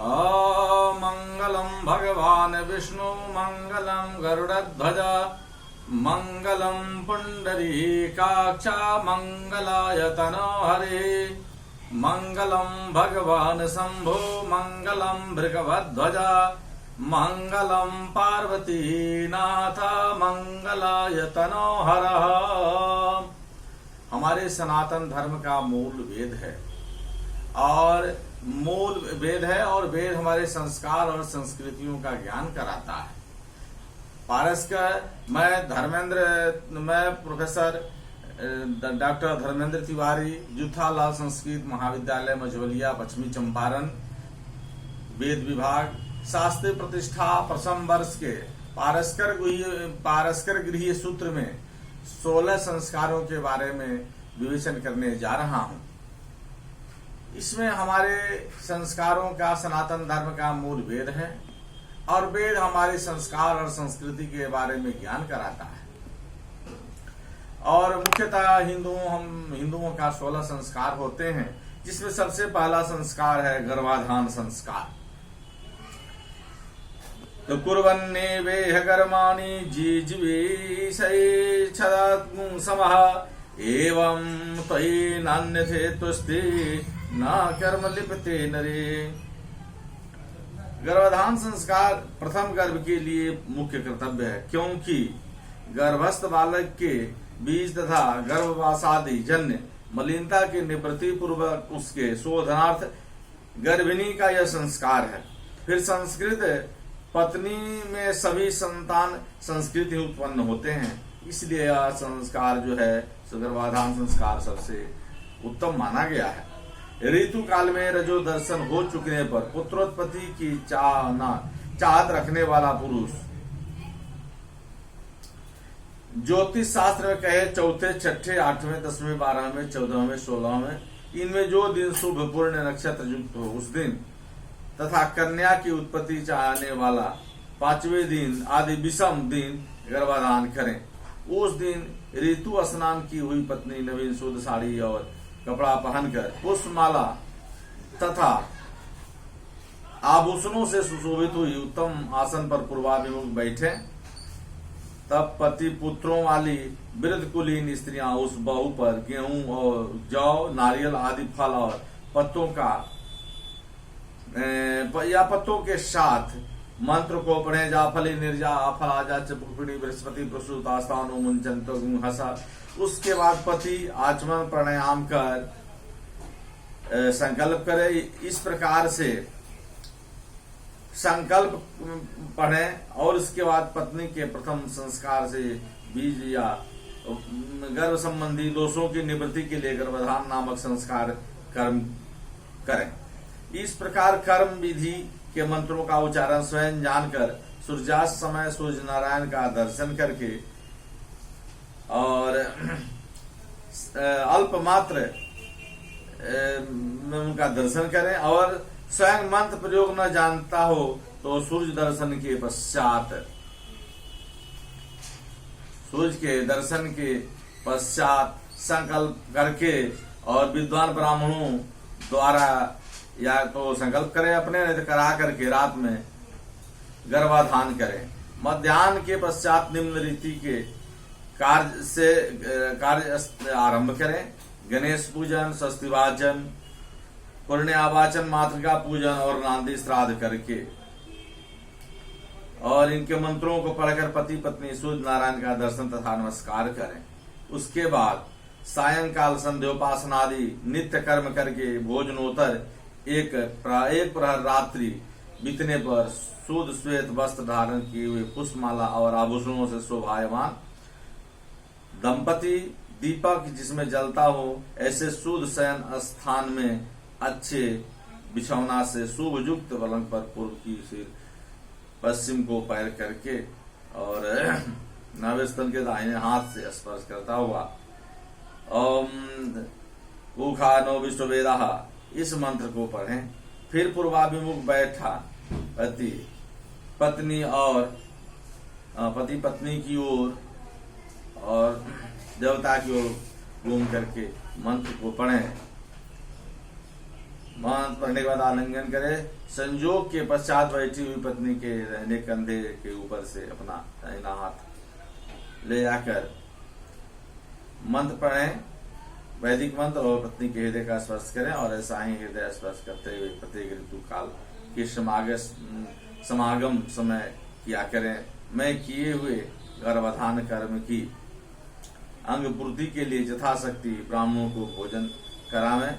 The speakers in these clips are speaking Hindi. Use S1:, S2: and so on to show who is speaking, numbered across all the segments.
S1: मंगलम भगवान विष्णु मंगलम गरुड़ध्वज मंगलम पुंडरीकाक्ष मंगलाय तनो हरे मंगलम भगवान शंभो मंगलम भृगवध्वज मंगलम पार्वती नाथ मंगलाय तनो हरः। हमारे सनातन धर्म का मूल वेद है और वेद हमारे संस्कार और संस्कृतियों का ज्ञान कराता है। पारस्कर मैं प्रोफेसर डॉक्टर धर्मेंद्र तिवारी जूथालाल संस्कृत महाविद्यालय मझौलिया पश्चिमी चंपारण वेद विभाग शास्त्रीय प्रतिष्ठा प्रथम वर्ष के पारस्कर गृहीय सूत्र में 16 संस्कारों के बारे में विवेचन करने जा रहा हूं। इसमें हमारे संस्कारों का सनातन धर्म का मूल वेद है और वेद हमारे संस्कार और संस्कृति के बारे में ज्ञान कराता है। और मुख्यतः हिंदुओं का 16 संस्कार होते हैं, जिसमें सबसे पहला संस्कार है गर्भाधान संस्कार। तो कुर्वन्ने वेह कर्माणि जीजीवी समः एवं त्वयि नान्यथे तुस्ति न कर्म लिप्ते नरे। गर्भाधान संस्कार प्रथम गर्भ के लिए मुख्य कर्तव्य है, क्योंकि गर्भस्थ बालक के बीज तथा गर्भवासादि जन्य मलिनता के निवृत्ति पूर्वक उसके शोधनार्थ गर्भिणी का यह संस्कार है। फिर संस्कृत पत्नी में सभी संतान संस्कृत ही उत्पन्न होते हैं, इसलिए यह संस्कार जो है गर्भाधान संस्कार सबसे उत्तम माना गया है। ऋतु काल में रजो दर्शन हो चुकने पर पुत्रोत्पत्ति की चाहत रखने वाला पुरुष ज्योतिष शास्त्र में कहे चौथे, छठे, 8वें, 10वें, 12वें, 14वें, 16वें इनमें जो दिन शुभ पूर्ण नक्षत्र युक्त हो उस दिन तथा कन्या की उत्पत्ति चाहने वाला 5वें दिन आदि विषम दिन गर्भाधान करें। उस दिन ऋतु स्नान की हुई पत्नी नवीन शुद्ध साड़ी और कपड़ा पहनकर पुष्पमाला तथा आभूषणों से सुशोभित हुई उत्तम आसन पर पूर्वाभिमुख बैठे। तब पति पुत्रों वाली वृद्ध कुलीन स्त्रियां उस बहू पर गेहूं और जौ, नारियल आदि फल और पत्तों के साथ मंत्र को पढ़े। जाफली निर्जा फलाजा चपुकड़ी बृहस्पति प्रसूतास्तानु मुंचंतो हसा। उसके बाद पति आचमन प्राणायाम कर संकल्प करे। इस प्रकार से संकल्प पढ़े और उसके बाद पत्नी के प्रथम संस्कार से बीज या गर्भ संबंधी दोषों की निवृत्ति के लिए गर्भाधान नामक संस्कार कर्म करें। इस प्रकार कर्म विधि के मंत्रों का उच्चारण स्वयं जानकर सूर्यास्त समय सूर्य नारायण का दर्शन करके और अल्प मात्र उनका दर्शन करें और स्वयं मंत्र प्रयोग न जानता हो तो सूर्य दर्शन के पश्चात संकल्प करके और विद्वान ब्राह्मणों द्वारा या तो संकल्प करें अपने, नहीं तो करा करके रात में गर्भाधान करें। मध्याह्न के पश्चात निम्न रीति के कार्य आरंभ करें। गणेश पूजन, षष्ठीवाचन, पुण्यावाचन, मातृका पूजन और नांदी श्राद्ध करके और इनके मंत्रों को पढ़कर पति पत्नी सूर्य नारायण का दर्शन तथा नमस्कार करें। उसके बाद सायंकाल संध्योपासना आदि नित्य कर्म करके भोजनोत्तर एक प्रहर रात्रि बीतने पर शुद्ध श्वेत वस्त्र धारण किए हुए पुष्पमाला और आभूषणों से शोभायमान दंपति दीपक जिसमें जलता हो ऐसे शुद्ध शयन स्थान में अच्छे बिछौना से शुभ युक्त पलंग पर पूर्व की सिर पश्चिम को पैर करके और नाभिस्थल के दाहिने हाथ से स्पर्श करता हुआ ओम ऊखा नो विश्ववेदाः इस मंत्र को पढ़ें। फिर पूर्वाभिमुख बैठा पति पत्नी की ओर और देवता की ओर घूम करके मंत्र को पढ़ें। मंत्र पढ़ने के बाद आलिंगन करे। संयोग के पश्चात बैठी हुई पत्नी के रहने कंधे के ऊपर से अपना दाहिना हाथ ले जाकर मंत्र पढ़ें, वैदिक मंत्र, और पत्नी के हृदय का स्पर्श करें और ऐसा ही हृदय स्पर्श करते हुए प्रत्येक ऋतु काल के समागम समय किया करें। मैं किए हुए गर्भाधान कर्म की अंग पूर्ति के लिए यथाशक्ति ब्राह्मणों को भोजन करावें।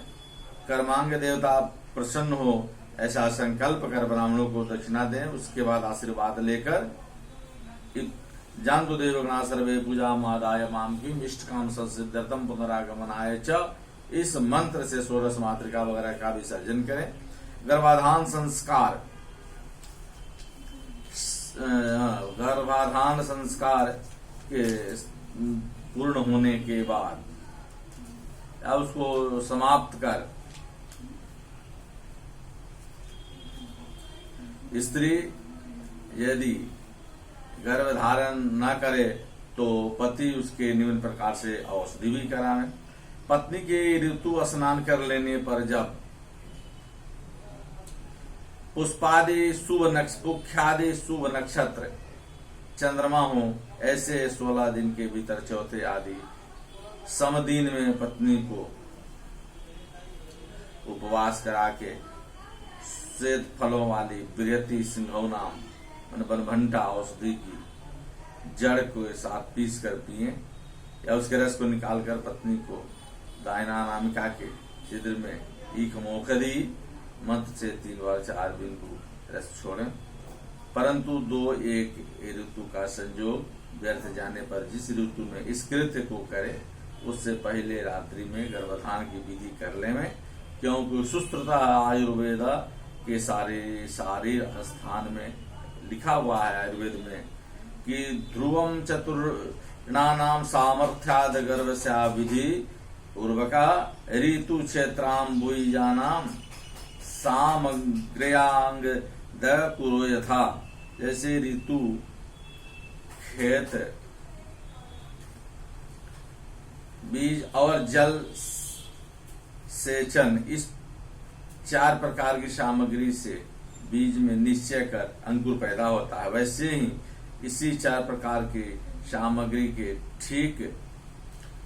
S1: कर्मांग देवता प्रसन्न हो ऐसा संकल्प कर ब्राह्मणों को दक्षिणा दें। उसके बाद आशीर्वाद लेकर जानतो देवगणा सर्वे पूजा मादाय माम की इष्ट काम सिद्ध्यर्थम पुनरागमनाय च, इस मंत्र से षोडश मातृका वगैरह का विसर्जन करें। गर्भाधान संस्कार के पूर्ण होने के बाद या उसको समाप्त कर स्त्री यदि गर्भ धारण न करे तो पति उसके निम्न प्रकार से औषधि भी करावे। पत्नी के ऋतु स्नान कर लेने पर जब पुष्पादि पुख्यादि शुभ नक्षत्र चंद्रमा हो, ऐसे 16 दिन के भीतर चौथे आदि समदिन में पत्नी को उपवास करा के श्वेत फलों वाली बृहति सिंघौनाम बनभंटा औषधि की जड़ को साथ पीस कर पिए या उसके रस को निकालकर पत्नी को दाहिना नामिका के छिद्र में ईख मोखदी मंत्र से 3 बार 4 बिंदु रस छोड़ें। परंतु 2-1 ऋतु का संयोग व्यर्थ जाने पर जिस ऋतु में इस कृत्य को करे उससे पहले रात्रि में गर्भाधान की विधि कर लें, क्योंकि सुश्रुता आयुर्वेद के सारे स्थान में लिखा हुआ है आयुर्वेद में कि ध्रुवम चतुर्णानाम सामर्थ्याद गर्भस्या विधि पूर्वका ऋतु क्षेत्राम बुईजानाम सामग्र्यांग द कुरो यथा। जैसे ऋतु, खेत, बीज और जल सेचन, इस 4 प्रकार की सामग्री से बीज में निश्चय कर अंकुर पैदा होता है, वैसे ही इसी 4 प्रकार की सामग्री के ठीक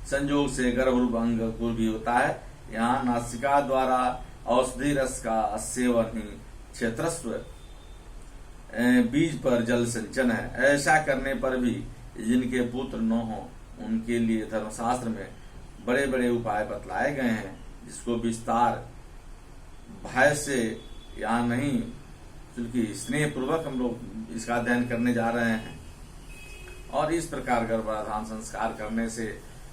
S1: संयोग से गर्भरूप अंकुर भी होता है। यहाँ नासिका द्वारा औषधि रस का सेवन ही क्षेत्रस्व बीज पर जल सिंचन है। ऐसा करने पर भी जिनके पुत्र न हो उनके लिए धर्मशास्त्र में बड़े बड़े उपाय बतलाए गए हैं, जिसको विस्तार भय से या नहीं क्योंकि स्नेह पूर्वक हम लोग इसका अध्ययन करने जा रहे हैं। और इस प्रकार गर्भाधान संस्कार करने से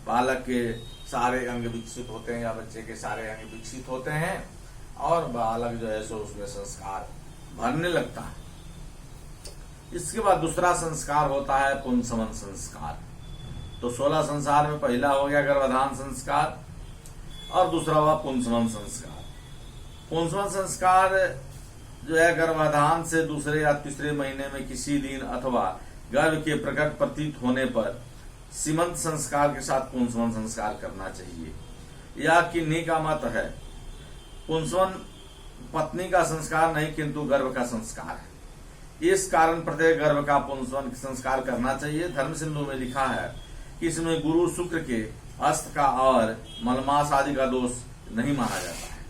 S1: बालक के सारे अंग विकसित होते हैं या बच्चे के सारे अंग विकसित होते हैं और बालक जो है सो उसमें संस्कार भरने लगता है। इसके बाद दूसरा संस्कार होता है पुंसवन संस्कार। तो 16 संसार में पहला हो गया गर्भाधान संस्कार और दूसरा हुआ पुंसवन संस्कार। पुंसवन संस्कार जो है गर्भाधान से दूसरे या तीसरे महीने में किसी दिन अथवा गर्भ के प्रकट प्रतीत होने पर सीमंत संस्कार के साथ पुंसवन संस्कार करना चाहिए। या किन्हीं का मत है पुंसवन पत्नी का संस्कार नहीं किंतु गर्भ का संस्कार है। इस कारण प्रत्येक गर्भ का पुंसवन संस्कार करना चाहिए। धर्म सिंधु में लिखा है कि इसमें गुरु शुक्र के अस्त का और मलमास आदि का दोष नहीं माना जाता है।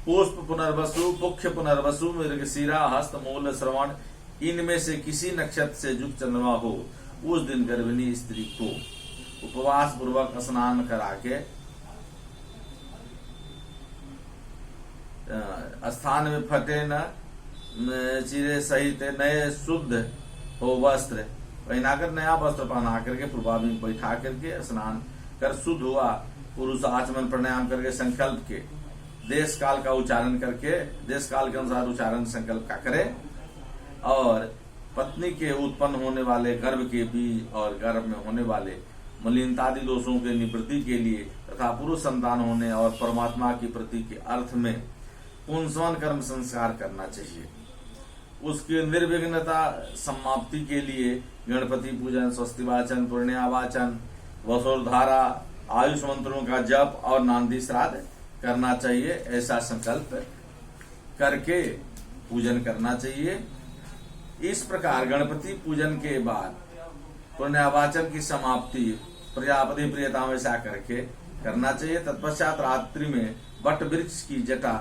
S1: पुष्प पुनर्वसु, पुख्य पुनर्वसु, मृगशिरा, हस्त, मूल, श्रवण, इनमें से किसी नक्षत्र से युक्त चंद्रमा हो उस दिन गर्भिणी स्त्री को उपवास पूर्वक स्नान करा के स्थान में फटे न चिरे सहित नए शुद्ध हो वस्त्र पहनाकर, नया वस्त्र पहना करके पूर्वाभि में बैठा करके स्नान कर शुद्ध हुआ पुरुष आचमन प्राणायाम करके संकल्प के देश काल का उच्चारण करके देश काल के अनुसार उच्चारण संकल्प का करे और पत्नी के उत्पन्न होने वाले गर्भ के बीज और गर्भ में होने वाले मलिनतादि दोषों के निवृत्ति के लिए तथा पुरुष संतान होने और परमात्मा की प्रति के अर्थ में पुंसवन कर्म संस्कार करना चाहिए। उसकी निर्विघ्नता समाप्ति के लिए गणपति पूजन, स्वस्ति वाचन, पुण्या वाचन, वसोधारा, आयुष मंत्रों का जप और नांदी श्राद्ध करना चाहिए, ऐसा संकल्प करके पूजन करना चाहिए। इस प्रकार गणपति पूजन के बाद पुण्यवाचन की समाप्ति प्रजापति प्रियता में ऐसा करके करना चाहिए। तत्पश्चात रात्रि में बट वृक्ष की जटा,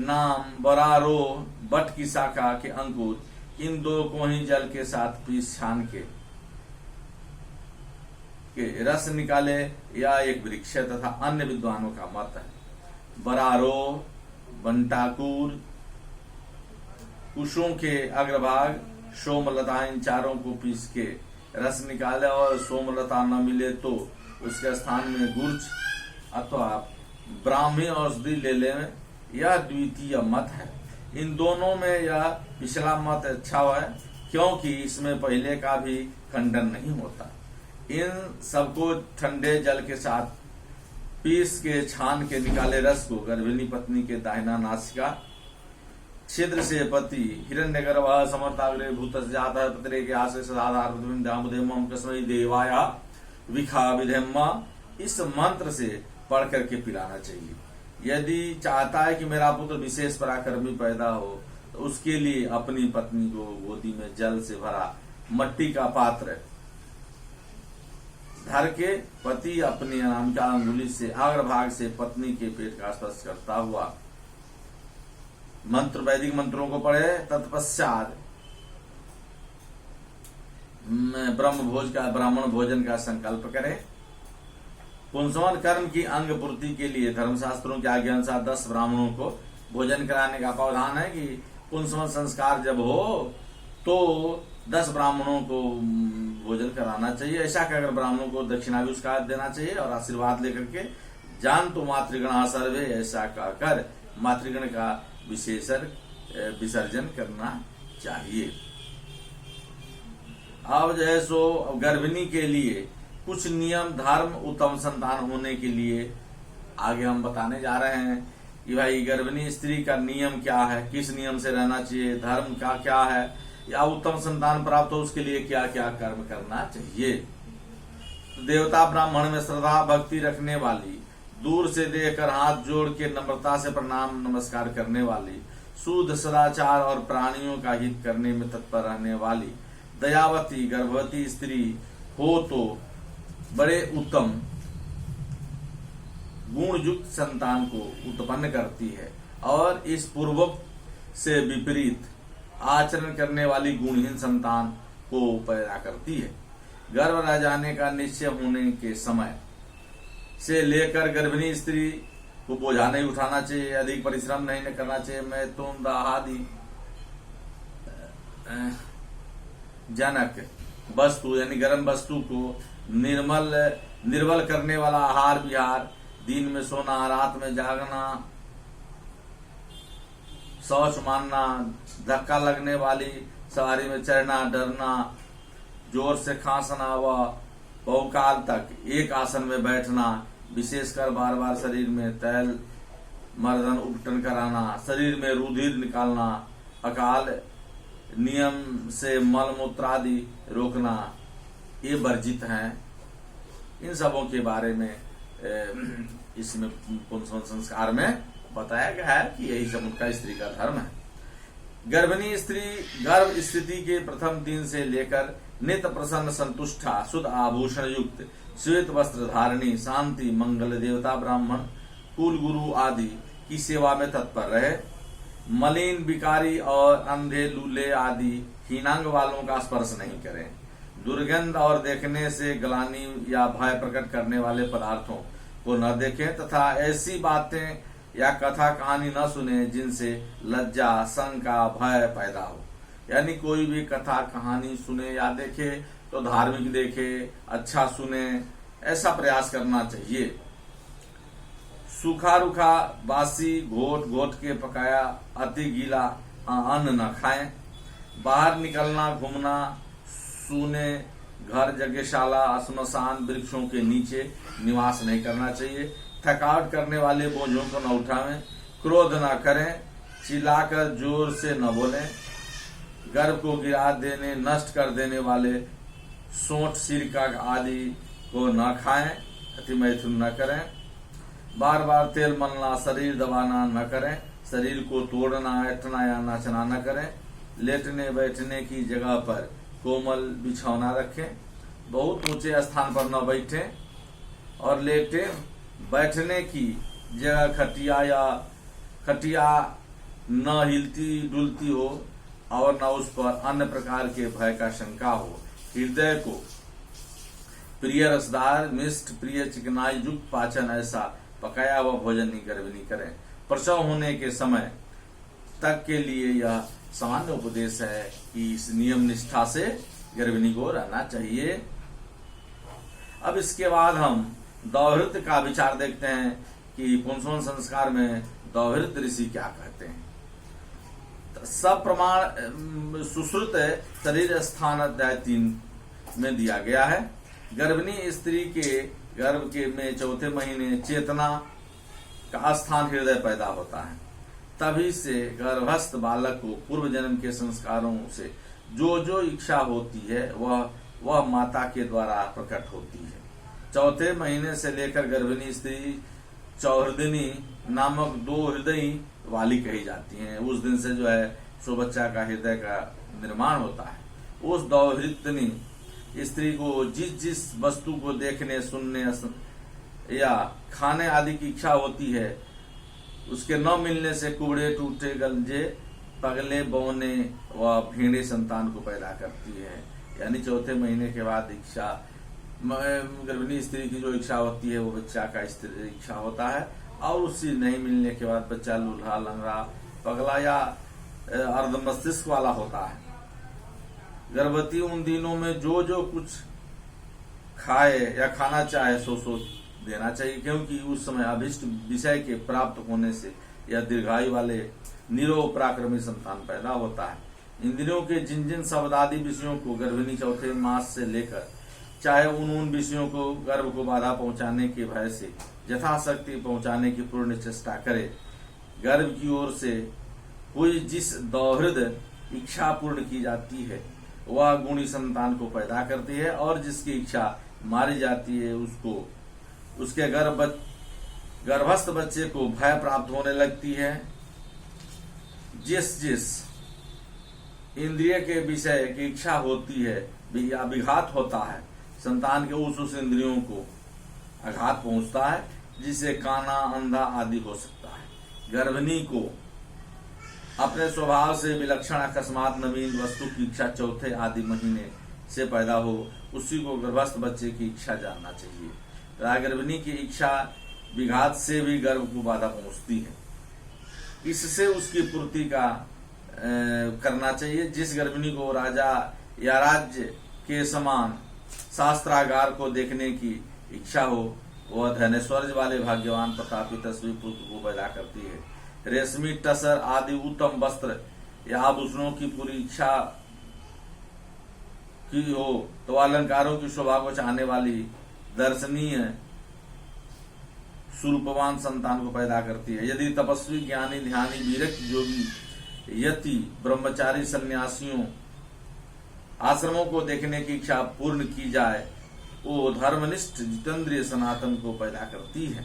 S1: नाम, बरारो, बट की शाखा के अंकुर, इन दो को ही जल के साथ पीस छान के रस निकाले, या एक वृक्ष है तथा अन्य विद्वानों का मत है। बरारो, बंटाकुर, कुशों के अग्रभाग, सोमलता, इन चारों को पीस के रस निकाले और सोमलता न मिले तो उसके स्थान में गुर्ज अथवा ब्राह्मी औषधि ले लें, यह द्वितीय मत है। इन दोनों में यह पिछला मत अच्छा है, क्योंकि इसमें पहले का भी खंडन नहीं होता। इन सबको ठंडे जल के साथ पीस के छान के निकाले रस को गर्भिणी पत्नी के दाहिना नासिका छिद्र से पति हिरण्यगर्भ समर्थाग्रे भूतस्य जातः पत्रे के आश्रय सदाधार दामुदेमं कस्मै देवाय विखा विधेम्मा, इस मंत्र से पढ़ करके पिलाना चाहिए। यदि चाहता है कि मेरा पुत्र विशेष पराक्रमी पैदा हो तो उसके लिए अपनी पत्नी को गोदी में जल से भरा मट्टी का पात्र धर के पति अपनी अनामिका अंगुली से अग्रभाग से पत्नी के पेट का स्पर्श करता हुआ मंत्र, वैदिक मंत्रों को पढ़े। तत्पश्चात ब्राह्मण भोजन का संकल्प करें। पुंसवन कर्म की अंग पूर्ति के लिए धर्मशास्त्रों के आज्ञा अनुसार 10 ब्राह्मणों को भोजन कराने का प्रावधान है कि पुंसवन संस्कार जब हो तो 10 ब्राह्मणों को भोजन कराना चाहिए। ऐसा कहकर ब्राह्मणों को दक्षिणा भी उसका देना चाहिए और आशीर्वाद लेकर के जान तो मातृगण सर्वे, ऐसा कहकर मातृगण का विसर्जन करना चाहिए। अब जो है सो गर्भिणी के लिए कुछ नियम धर्म उत्तम संतान होने के लिए आगे हम बताने जा रहे हैं कि भाई गर्भिणी स्त्री का नियम क्या है, किस नियम से रहना चाहिए, धर्म का क्या है, या उत्तम संतान प्राप्त हो उसके लिए क्या क्या कर्म करना चाहिए। देवता ब्राह्मण में श्रद्धा भक्ति रखने वाली, दूर से देखकर हाथ जोड़ के नम्रता से प्रणाम नमस्कार करने वाली, शुद्ध सदाचार और प्राणियों का हित करने में तत्पर रहने वाली, दयावती गर्भवती स्त्री हो तो बड़े उत्तम गुणयुक्त संतान को उत्पन्न करती है और इस पूर्वोक्त से विपरीत आचरण करने वाली गुणहीन संतान को पैदा करती है। गर्भ रह जाने का निश्चय होने के समय से लेकर गर्भिणी स्त्री को बोझा नहीं उठाना चाहिए, अधिक परिश्रम नहीं करना चाहिए। मैं तुम दाहादि जनक वस्तु यानी गर्म वस्तु को निर्बल करने वाला आहार विहार, दिन में सोना रात में जागना, शौच मानना, धक्का लगने वाली सवारी में चढ़ना, डरना, जोर से खांसना व बहुकाल तक एक आसन में बैठना, विशेषकर बार बार शरीर में तैल मर्दन उपटन कराना, शरीर में रुधिर निकालना, अकाल नियम से मल मूत्र आदि रोकना, ये वर्जित हैं। इन सबों के बारे में इसमें पुंसवन संस्कार में बताया गया है कि यही सब उनका स्त्री का धर्म है। गर्भिणी स्त्री गर्भ स्थिति के प्रथम दिन से लेकर नित्य प्रसन्न संतुष्टा शुद्ध आभूषण युक्त श्वेत वस्त्र धारणी, शांति मंगल देवता ब्राह्मण कुल गुरु आदि की सेवा में तत्पर रहे। मलिन विकारी और अंधे लूले आदि हीनांग वालों का स्पर्श नहीं करें। दुर्गंध और देखने से गलानी या भय प्रकट करने वाले पदार्थों को न देखें तथा ऐसी बातें या कथा कहानी न सुने जिनसे लज्जा शंका भय पैदा हो। यानी कोई भी कथा कहानी सुने या देखे तो धार्मिक देखे, अच्छा सुने, ऐसा प्रयास करना चाहिए। सूखा रूखा बासी घोट घोट के पकाया अति गीला अन्न न खाएं। बाहर निकलना घूमना सूने घर जगहशाला श्मशान वृक्षों के नीचे निवास नहीं करना चाहिए। थकावट करने वाले बोझों को न उठावें। क्रोध न करें। चिल्लाकर जोर से न बोलें। गर्भ को गिरा देने नष्ट कर देने वाले सोंठ सिरका आदि को न खाएं। अति मैथुन न करें। बार बार तेल मलना, शरीर दबाना न करें। शरीर को तोड़ना, ऐंठना या नाचना न करें। लेटने बैठने की जगह पर कोमल बिछौना रखें। बहुत ऊंचे स्थान पर न बैठें और लेटे। बैठने की जगह खटिया न हिलती डुलती हो और न उस पर अन्य प्रकार के भय का शंका हो। हृदय को प्रिय रसदार, मिष्ट, प्रिय चिकनाई युक्त पाचन ऐसा पकाया हुआ भोजन ही गर्भिणी करें। प्रसव होने के समय तक के लिए यह सामान्य उपदेश है कि इस नियम निष्ठा से गर्भिणी को रहना चाहिए। अब इसके बाद हम दौहित्र का विचार देखते हैं कि पुंसवन संस्कार में दौहित्र ऋषि क्या कहते हैं। सब प्रमाण सुश्रुत शरीर स्थान अध्याय 3 में दिया गया है। गर्भिणी स्त्री के गर्भ के में चौथे महीने चेतना का स्थान हृदय पैदा होता है। तभी से गर्भस्थ बालक को पूर्व जन्म के संस्कारों से जो इच्छा होती है वह माता के द्वारा प्रकट होती है। चौथे महीने से लेकर गर्भिणी स्त्री चौहृदिनी नामक 2 हृदय वाली कही जाती हैं। उस दिन से जो है सो बच्चा का हृदय का निर्माण होता है। उस दौहित्री स्त्री को जिस वस्तु को देखने, सुनने या खाने आदि की इच्छा होती है, उसके न मिलने से कुबड़े, टूटे, गंजे, पगले, बौने व भेड़े संतान को पैदा करती है। यानी चौथे महीने के बाद इच्छा, गर्भिणी स्त्री की जो इच्छा होती है वो बच्चा का इच्छा होता है और उससे नहीं मिलने के बाद बच्चा लूल्हा, लंगड़ा, पगला या अर्ध मस्तिष्क वाला होता है। गर्भवती उन दिनों में जो कुछ खाए या खाना चाहे सो देना चाहिए, क्योंकि उस समय अभिष्ट विषय के प्राप्त होने से या दीर्घायु वाले निरोग पराक्रमी संतान पैदा होता है। इंद्रियों के जिन शब्द आदि विषयों को गर्भिणी चौथे मास से लेकर चाहे उन विषयों को गर्भ को बाधा पहुंचाने के भय से यथाशक्ति पहुंचाने की पूर्ण चेष्टा करे। गर्भ की ओर से हुई जिस दौहित्र इच्छा पूर्ण की जाती है वह गुणी संतान को पैदा करती है और जिसकी इच्छा मारी जाती है उसके गर्भस्थ बच्चे को भय प्राप्त होने लगती है। जिस इंद्रिय के विषय की इच्छा होती है या विघात होता है, संतान के उस इंद्रियों को आघात पहुंचता है, जिसे काना, अंधा आदि हो सकता है। गर्भिणी को अपने स्वभाव से विलक्षण अकस्मात नवीन वस्तु की इच्छा चौथे आदि महीने से पैदा हो, उसी को गर्भस्थ बच्चे की इच्छा जानना चाहिए। गर्भिणी की इच्छा विघात से भी गर्भ को बाधा पहुंचती है, इससे उसकी पूर्ति का करना चाहिए। जिस गर्भिणी को राजा या राज्य के समान शास्त्रागार को देखने की इच्छा हो वह धनेश्वर्य वाले भाग्यवान प्रतापी तस्वीर पुत्र को पैदा करती है। रेशमी, टसर आदि उत्तम वस्त्र या आभूषणों की पूरी इच्छा की हो तो अलंकारों की शोभा को चाहने वाली दर्शनीय स्वरूपवान संतान को पैदा करती है। यदि तपस्वी, ज्ञानी, ध्यानी, विरक्त, योगी, यति, ब्रह्मचारी, सन्यासियों आश्रमों को देखने की इच्छा पूर्ण की जाए वो धर्मनिष्ठ जितेंद्रिय सनातन को पैदा करती है।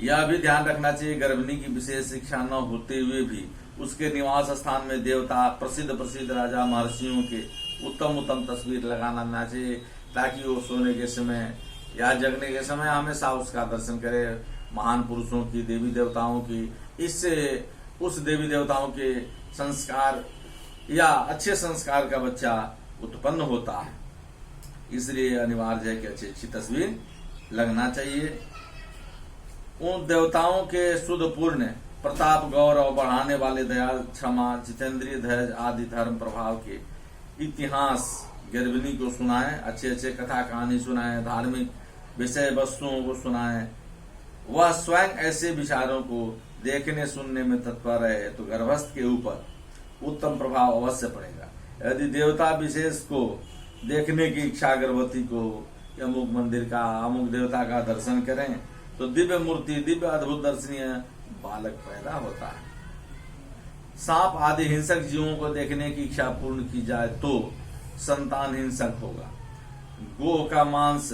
S1: यह भी ध्यान रखना चाहिए गर्भिणी की विशेष शिक्षा न होते हुए भी उसके निवास स्थान में देवता, प्रसिद्ध राजा, महर्षियों के उत्तम तस्वीर लगाना चाहिए, ताकि वो सोने के समय या जगने के समय हमेशा उसका दर्शन करे। महान पुरुषों की, देवी देवताओं की, इससे उस देवी देवताओं के संस्कार या अच्छे संस्कार का बच्चा उत्पन्न होता है। इसलिए अनिवार्य है कि अच्छी तस्वीर लगना चाहिए। उन देवताओं के शुद्ध पूर्ण प्रताप, गौरव बढ़ाने वाले दयाल, क्षमा, जितेंद्रिय, धैर्य आदि धर्म प्रभाव के इतिहास गर्भिणी को सुनाएं। अच्छे कथा कहानी सुनाएं, धार्मिक विषय वस्तुओं को सुनाएं। वह स्वयं ऐसे विचारों को देखने सुनने में तत्पर रहे तो गर्भस्थ के ऊपर उत्तम प्रभाव अवश्य पड़ेगा। यदि देवता विशेष को देखने की इच्छा गर्भवती को अमुक मंदिर का, अमुक देवता का दर्शन करें तो दिव्य मूर्ति, दिव्य अद्भुत दर्शनीय बालक पैदा होता है। सांप आदि हिंसक जीवों को देखने की इच्छा पूर्ण की जाए तो संतान हिंसक होगा। गो का मांस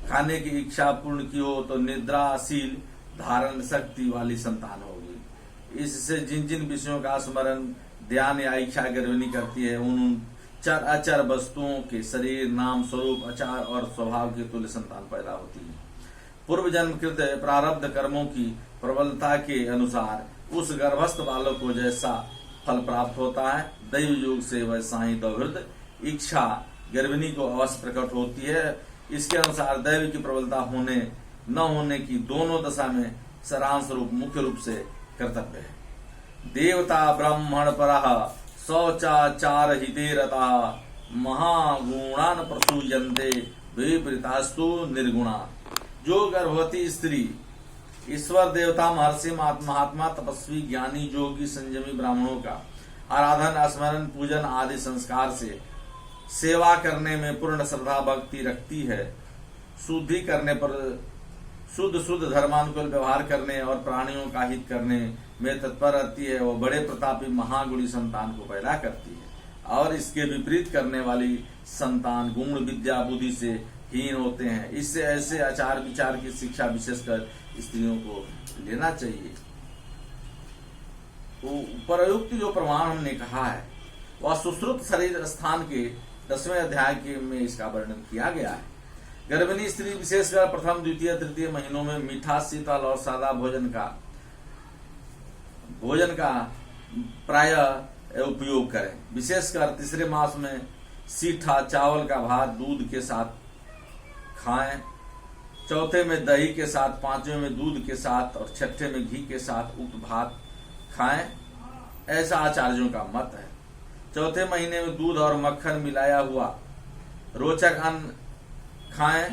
S1: खाने की इच्छा पूर्ण की हो तो निद्राशील धारण शक्ति वाली संतान होगी। इससे जिन जिन विषयों का स्मरण ध्यान या इच्छा गर्भिणी करती है उन चर अचर वस्तुओं के शरीर नाम स्वरूप आचार और स्वभाव की तुल्य संतान पैदा होती है। पूर्व जन्मकृत प्रारब्ध कर्मों की प्रबलता के अनुसार उस गर्भस्थ बालक को जैसा फल प्राप्त होता है दैव योग से वैसा ही दौहित्र इच्छा गर्भिणी को अवश्य प्रकट होती है। इसके अनुसार दैव की प्रबलता होने न होने की दोनों दशा में सारांश रूप मुख्य रूप से कर्तव्य है। देवता ब्राह्मण परः शौचाचार हिते रता महागुणान प्रसूयन्ते विपरीतास्तु निर्गुणा। जो गर्भवती स्त्री ईश्वर देवता महर्षि महात्मा तपस्वी ज्ञानी योगी संयमी ब्राह्मणों का आराधन स्मरण पूजन आदि संस्कार से सेवा करने में पूर्ण श्रद्धा भक्ति रखती है, शुद्धि करने पर शुद्ध धर्मानुकूल व्यवहार करने और प्राणियों का हित करने में तत्पर रहती है, वो बड़े प्रतापी महागुणी संतान को पैदा करती है। और इसके विपरीत करने वाली संतान गुण विद्या बुद्धि से हीन होते हैं। इससे ऐसे आचार विचार की शिक्षा विशेषकर स्त्रियों को लेना चाहिए। उपरयुक्त जो प्रमाण हमने कहा है वह सुश्रुत शरीर स्थान के 10वें अध्याय में इसका वर्णन किया गया है। गर्भिणी स्त्री विशेषकर प्रथम द्वितीय तृतीय महीनों में मीठा शीतल और सादा भोजन का प्रायः उपयोग करें। विशेषकर तीसरे मास में सीठा चावल का भात दूध के साथ खाएं, चौथे में दही के साथ, पांचवें में दूध के साथ और छठे में घी के साथ उक्त भात खाएं, ऐसा आचार्यों का मत है। चौथे महीने में दूध और मक्खन मिलाया हुआ रोचक अन्न खाएं।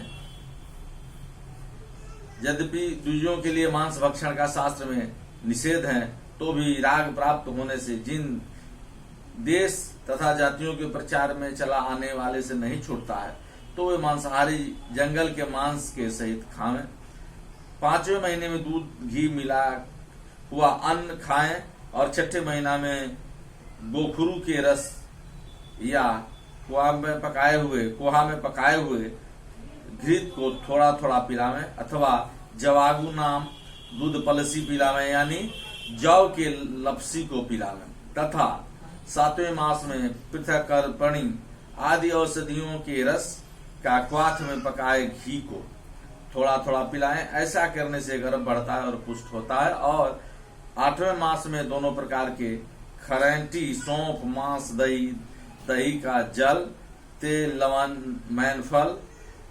S1: यद्यपि द्विजों के लिए मांस भक्षण का शास्त्र में निषेध है तो भी राग प्राप्त होने से जिन देश तथा जातियों के प्रचार में चला आने वाले से नहीं छूटता है तो वे मांसाहारी जंगल के मांस के सहित खाएं। 5वें महीने में दूध घी मिला हुआ अन्न खाएं और 6ठे महीना में गोखरू के रस या कोहा में पकाए हुए घृत को थोड़ा थोड़ा पिलावें अथवा जवागु नाम दूध पलसी पिलावें यानी जौ के लपसी को पिलावें तथा 7वें मास में पृथकर्पणी आदि औषधियों के रस का क्वाथ में पकाए घी को थोड़ा थोड़ा पिलाएं। ऐसा करने से गर्भ बढ़ता है और पुष्ट होता है। और 8वें मास में दोनों प्रकार के खरेंटी सौंफ मांस दही का जल तेल लवण मैनफल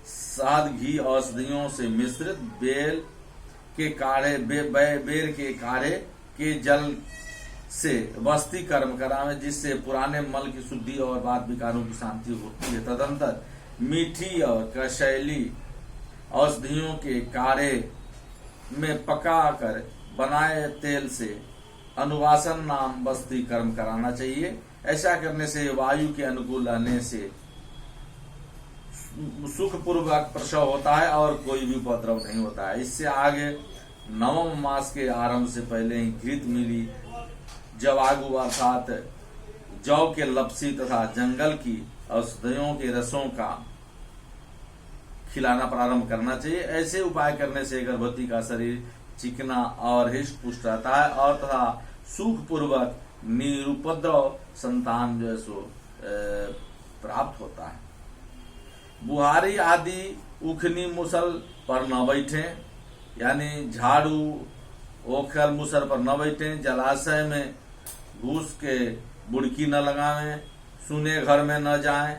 S1: शहद घी औषधियों से मिश्रित बेर के काढ़े के जल से वस्ती कर्म करावें जिससे पुराने मल की शुद्धि और बाद विकारों की शांति होती है। तदंतर मीठी और कशैली औषधियों के काढ़े में पकाकर बनाए तेल से अनुवासन नाम वस्ती कर्म कराना चाहिए। ऐसा करने से वायु के अनुकूल रहने से सुखपूर्वक प्रसव होता है और कोई भी उपद्रव नहीं होता है। इससे आगे 9वें मास के आरंभ से पहले ही घृत मिली जवागु अर्थात जौ के लपसी तथा जंगल की औषधियों के रसों का खिलाना प्रारंभ करना चाहिए। ऐसे उपाय करने से गर्भवती का शरीर चिकना और हृष्ट पुष्ट रहता है और तथा सुखपूर्वक निरुपद्रव संतान जो है सो प्राप्त होता है। बुहारी आदि उखनी मुसल पर न बैठे यानी झाड़ू ओखल मुसल पर न बैठे। जलाशय में घूस के बुड़की न लगावें, सुने घर में न जाएं,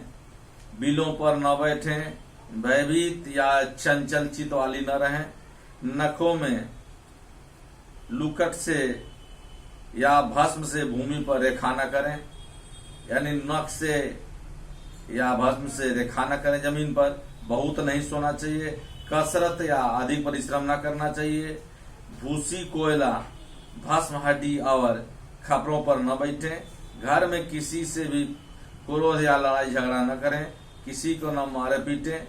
S1: बिलों पर न बैठें, भयभीत या चंचल चित वाली न रहें, नखों में लुकट से या भस्म से भूमि पर रेखा न करें यानी नख से या भस्म से रेखा न करें, जमीन पर बहुत नहीं सोना चाहिए, कसरत या अधिक परिश्रम न करना चाहिए, भूसी कोयला भस्म हड्डी और खपरों पर न बैठें, घर में किसी से भी क्रोध या लड़ाई झगड़ा न करें, किसी को न मारे पीटे,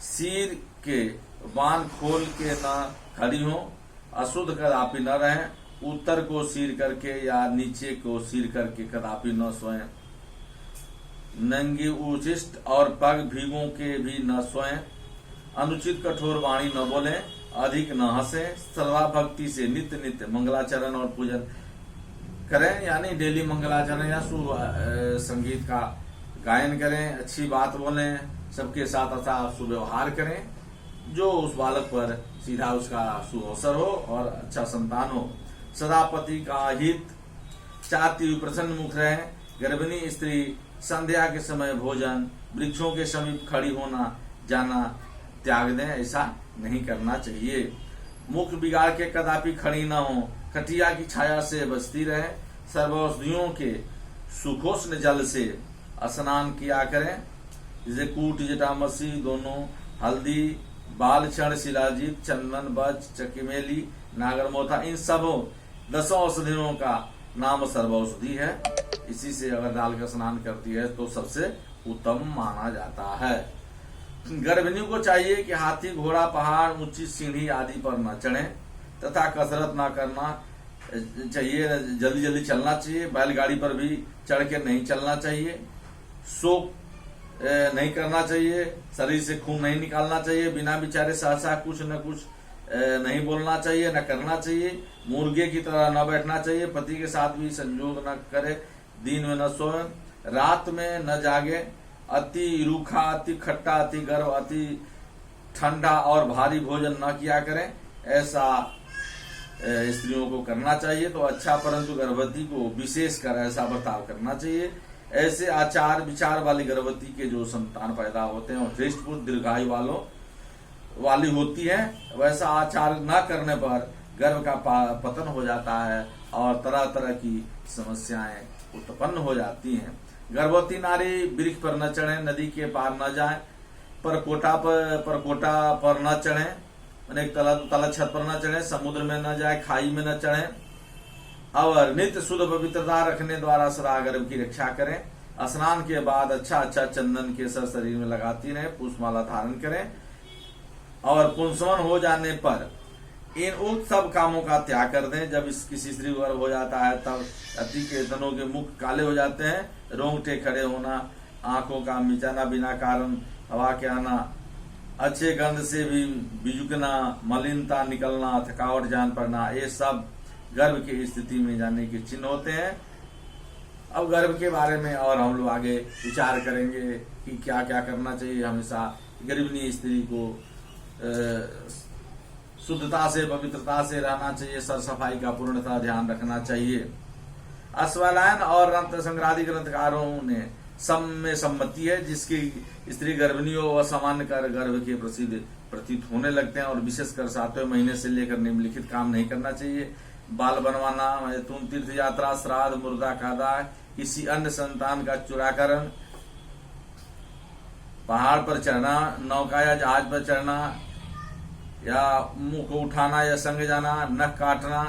S1: सिर के बांध खोल के न खड़ी हो, अशुद्ध कदापि न रहें, उत्तर को सिर करके या नीचे को सिर करके कदापि न सोएं, नंगी उचिष्ट और पग भीगों के भी न सोएं अनुचित कठोर वाणी न बोले, अधिक न हंसे, श्रद्धा भक्ति से नित्य नित्य मंगलाचरण और पूजन करें, यानी डेली मंगलाचरण या संगीत का गायन करें, अच्छी बात बोलें, सबके साथ अच्छा सुव्यवहार करें, जो उस बालक पर सीधा उसका सुअवसर हो और अच्छा संतान हो। सदा पति का हित चाहती हुई प्रसन्न मुख रहे। गर्भिणी स्त्री संध्या के समय भोजन, वृक्षों के समीप खड़ी होना जाना त्याग दें, ऐसा नहीं करना चाहिए। मुख बिगाड़ के कदापि खड़ी न हो, खटिया की छाया से बचती रहे। सर्वौषधियों के सुखोष्ण जल से स्नान किया करें, जैसे कूट जटामसी दोनों, हल्दी, बाल क्षण, शिलाजीत, चंदन, बज, चकिमेली, नागरमोथा, इन सब 10 औषधियों का नाम सर्वौषधि है। इसी से अगर डाल कर स्नान करती है तो सबसे उत्तम माना जाता है। गर्भिणी को चाहिए कि हाथी, घोड़ा, पहाड़, ऊंची सीढ़ी आदि पर न चढ़े तथा कसरत न करना चाहिए, जल्दी जल्दी चलना चाहिए। बैलगाड़ी पर भी चढ़ के नहीं चलना चाहिए। शोक नहीं करना चाहिए, शरीर से खून नहीं निकालना चाहिए, बिना विचारे सहसा कुछ न कुछ नहीं बोलना चाहिए, न करना चाहिए। मुर्गे की तरह न बैठना चाहिए। पति के साथ भी संयोग न करे। दिन में न सोए, रात में न जागे। अति रूखा, अति खट्टा, अति गर्म, अति ठंडा और भारी भोजन न किया करें, ऐसा स्त्रियों को करना चाहिए तो अच्छा, परंतु गर्भवती को विशेष कर ऐसा बर्ताव करना चाहिए। ऐसे आचार विचार वाली गर्भवती के जो संतान पैदा होते हैं और हृष्टपुष्ट दीर्घायु वाली होती है। वैसा आचार न करने पर गर्भ का पतन हो जाता है और तरह तरह की समस्याएं उत्पन्न हो जाती हैं। गर्भवती नारी वृक्ष पर न चढ़े, नदी के पार न जाए, परकोटा पर न चढ़े, तल छत पर न चढ़े, समुद्र में न जाए, खाई में न चढ़े और नित्य शुद्ध पवित्रता रखने द्वारा सदा गर्भ की रक्षा करें। स्नान के बाद अच्छा चंदन केसर शरीर में लगाती रहे, पुष्पमाला धारण करें और पुंसवन हो जाने पर इन उक्त सब कामों का त्याग कर दें। जब किसी स्त्री को गर्भ हो जाता है तब अति के तनों के मुख काले हो जाते हैं, रोंगटे खड़े होना, आंखों का मिचाना, बिना कारण हवा के आना, अच्छे गंध से भी बिजुकना, मलिनता निकलना, थकावट जान पड़ना, ये सब गर्भ की स्थिति में जाने के चिन्ह होते हैं। अब गर्भ के बारे में और हम लोग आगे विचार करेंगे कि क्या क्या करना चाहिए। हमेशा गर्भिणी स्त्री को शुद्धता से, पवित्रता से रहना चाहिए, सर सफाई का पूर्णतः ध्यान रखना चाहिए। अश्वलायन और रंत संग्रादी ग्रंथकारों ने सब में सम्मति है, जिसकी स्त्री गर्भिणियों व सामान्य कर गर्भ के प्रतीत होने लगते हैं और विशेषकर 7वें महीने से लेकर निम्नलिखित काम नहीं करना चाहिए। बाल बनवाना, मैथुन, तीर्थ यात्रा, श्राद्ध, मुर्दा कादा, किसी अन्य संतान का चुराकरण, पहाड़ पर चढ़ना, नौका या जहाज पर चढ़ना या मुंह को उठाना या संग जाना, नख काटना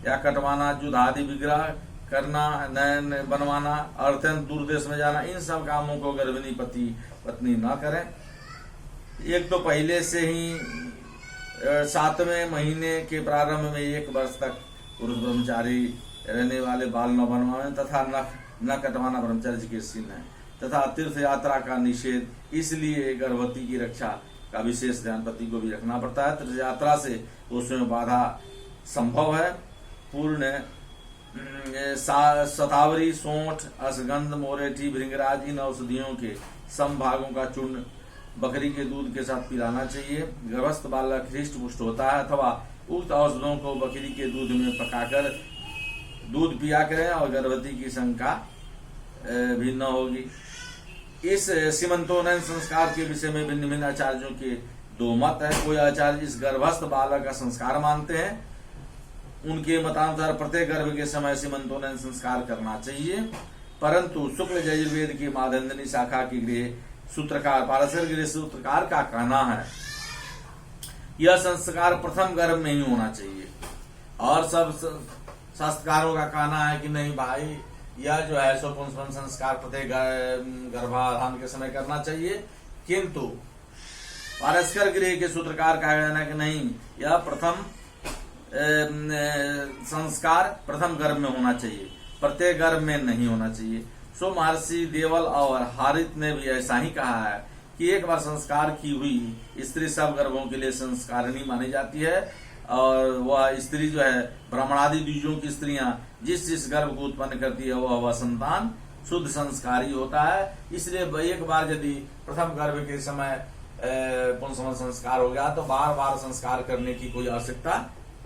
S1: या कटवाना, युद्ध आदि विग्रह करना, नयन बनवाना, अत्यंत दूर देश में जाना, इन सब कामों को गर्भिणी पत्नी न करें। एक तो पहले से ही 7वें महीने के प्रारंभ में 1 वर्ष तक पुरुष ब्रह्मचारी रहने वाले बाल न बनवाएं तथा नख न कटवाना ब्रह्मचर्य के चिन्ह है तथा तीर्थ यात्रा का निषेध। इसलिए गर्भवती की रक्षा का विशेष ध्यान पति को भी रखना पड़ता है। तीर्थ यात्रा से उसमें बाधा संभव है। पूर्ण शतावरी, सोंठ, अश्वगंध, मोरेठी, भृंगराज, इन औषधियों के समभागों का चूर्ण बकरी के दूध के साथ पिलाना चाहिए। गर्भस्थ बालक हृष्ट पुष्ट होता है अथवा उक्त औषधों को बकरी के दूध में पकाकर दूध पिया करें और गर्भवती की शंका भी न होगी। इस सीमंतोन्नयन संस्कार के विषय में भिन्न भिन्न आचार्यों के 2 मत है। कोई आचार्य इस गर्भस्थ बालक का संस्कार मानते हैं, उनके मतानुसार प्रत्येक गर्भ के समय सीमंतोन्नयन संस्कार करना चाहिए, परंतु शुक्ल यजुर्वेद की मादंदनी शाखा की गृह सूत्रकार पारसर गृह सूत्रकार का कहना है यह संस्कार प्रथम गर्भ में ही होना चाहिए और सब शास्त्रकारों का कहना है कि नहीं भाई, यह जो है सो पुंसवन संस्कार प्रत्येक गर्भाधान के समय करना चाहिए। किंतु पारस्कर गृह के सूत्रकार का कहना है कि नहीं, यह प्रथम संस्कार प्रथम गर्भ में होना चाहिए, प्रत्येक गर्भ में नहीं होना चाहिए। सो महर्षि देवल और हारित ने भी ऐसा ही कहा है कि एक बार संस्कार की हुई स्त्री सब गर्भों के लिए संस्कारिणी मानी जाती है, और वह स्त्री जो है ब्राह्मणादि द्विजों की स्त्रियां जिस गर्भ को उत्पन्न करती है वह संतान शुद्ध संस्कारी होता है। इसलिए एक बार यदि प्रथम गर्भ के समय पुंसवन संस्कार हो गया तो बार बार संस्कार करने की कोई आवश्यकता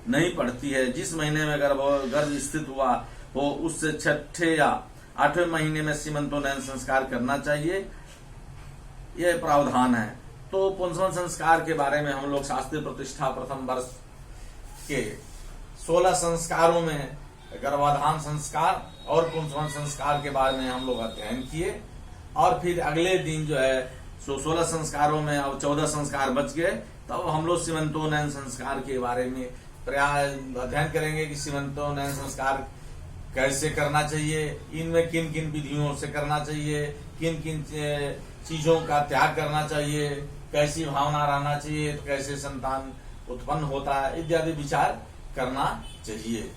S1: नहीं पड़ती है। जिस महीने में गर्भ स्थित हुआ हो उससे 6ठे या 8वें महीने में सीमंतोन्नयन संस्कार करना चाहिए, यह प्रावधान है। तो पुंसवन संस्कार के बारे में हम लोग शास्त्रीय प्रतिष्ठा प्रथम वर्ष के 16 संस्कारों में गर्भाधान संस्कार और पुंसवन संस्कार के बारे में हम लोग अध्ययन किए, और फिर अगले दिन जो है 16 संस्कारों में अब 14 संस्कार बच गए, तब हम लोग सीमंतोन्नयन संस्कार के बारे में अध्ययन करेंगे कि सीमंतोन्नयन संस्कार कैसे करना चाहिए, इनमें किन किन विधियों से करना चाहिए, किन किन चीजों का त्याग करना चाहिए, कैसी भावना रहना चाहिए, तो कैसे संतान उत्पन्न होता है इत्यादि विचार करना चाहिए।